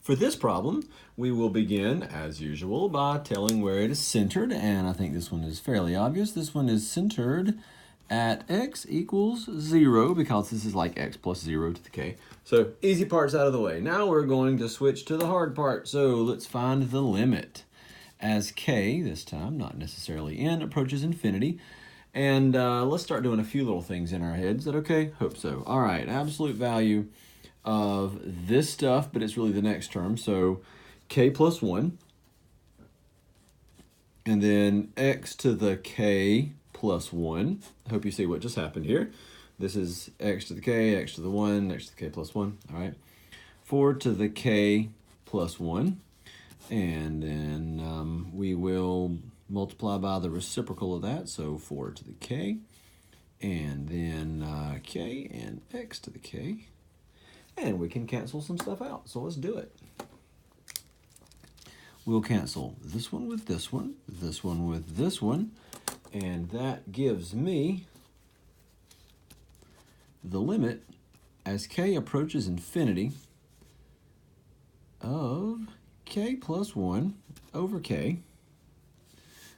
For this problem, we will begin, as usual, by telling where it is centered, and I think this one is fairly obvious. This one is centered at x equals 0, because this is like x plus 0 to the k. So easy part's out of the way. Now we're going to switch to the hard part. So let's find the limit as k, this time, not necessarily n, approaches infinity. And let's start doing a few little things in our heads. Is that okay? Hope so. All right, absolute value of this stuff, but it's really the next term. So k plus 1, and then x to the k plus 1. I hope you see what just happened here. This is x to the k, x to the 1, x to the k plus 1. All right. 4 to the k plus 1. And then we will multiply by the reciprocal of that. So 4 to the k. And then k and x to the k. And we can cancel some stuff out. So let's do it. We'll cancel this one with this one with this one. And that gives me the limit as k approaches infinity of k plus 1 over k.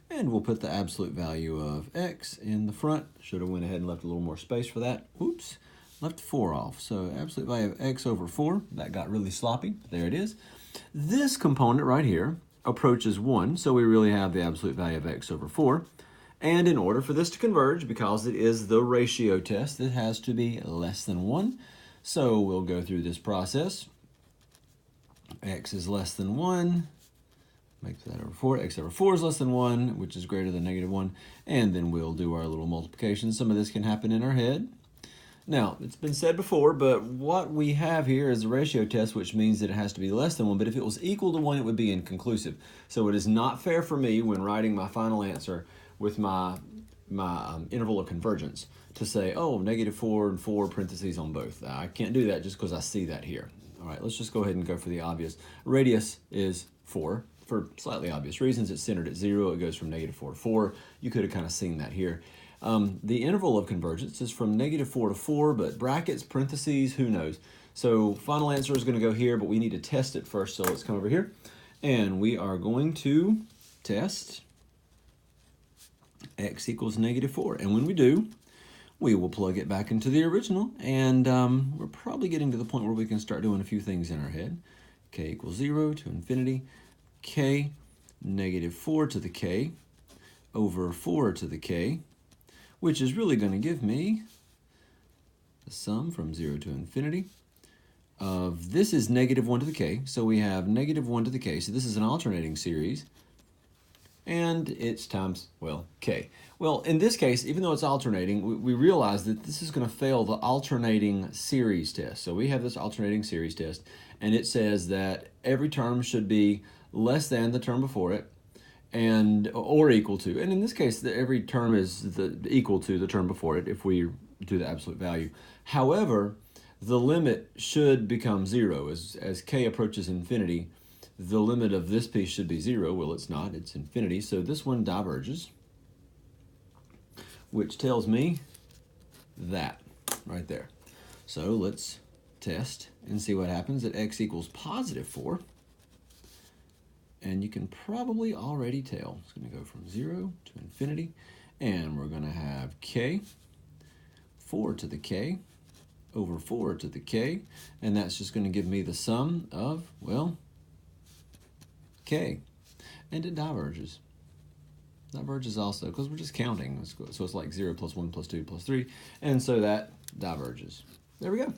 And we'll put the absolute value of x in the front. Should have went ahead and left a little more space for that. Oops, left 4 off. So absolute value of x over 4. That got really sloppy. There it is. This component right here approaches 1, so we really have the absolute value of x over 4. And in order for this to converge, because it is the ratio test, it has to be less than 1. So we'll go through this process. X is less than 1. Make that over 4. X over 4 is less than 1, which is greater than negative 1. And then we'll do our little multiplication. Some of this can happen in our head. Now, it's been said before, but what we have here is a ratio test, which means that it has to be less than 1. But if it was equal to 1, it would be inconclusive. So it is not fair for me when writing my final answer with my interval of convergence to say, oh, negative 4 and 4 parentheses on both. I can't do that just because I see that here. All right, let's just go ahead and go for the obvious. Radius is 4 for slightly obvious reasons. It's centered at 0. It goes from negative 4 to 4. You could have kind of seen that here. The interval of convergence is from negative 4 to 4, but brackets, parentheses, who knows? So final answer is going to go here, but we need to test it first. So let's come over here. And we are going to test x equals negative 4. And when we do, we will plug it back into the original. And we're probably getting to the point where we can start doing a few things in our head. K equals 0 to infinity. K negative 4 to the k over 4 to the k, which is really going to give me the sum from 0 to infinity of, this is negative 1 to the k. So we have negative 1 to the k. So this is an alternating series. And it's times, well, k. Well, in this case, even though it's alternating, we realize that this is going to fail the alternating series test. So we have this alternating series test, and it says that every term should be less than the term before it, and or equal to. And in this case, every term is equal to the term before it if we do the absolute value. However, the limit should become 0. As k approaches infinity, the limit of this piece should be 0. Well, it's not. It's infinity. So this one diverges, which tells me that right there. So let's test and see what happens at x equals positive 4. And you can probably already tell. It's going to go from 0 to infinity. And we're going to have k, 4 to the k, over 4 to the k. And that's just going to give me the sum of, well, k. And it diverges. Diverges also, because we're just counting. So it's like 0 plus 1 plus 2 plus 3. And so that diverges. There we go.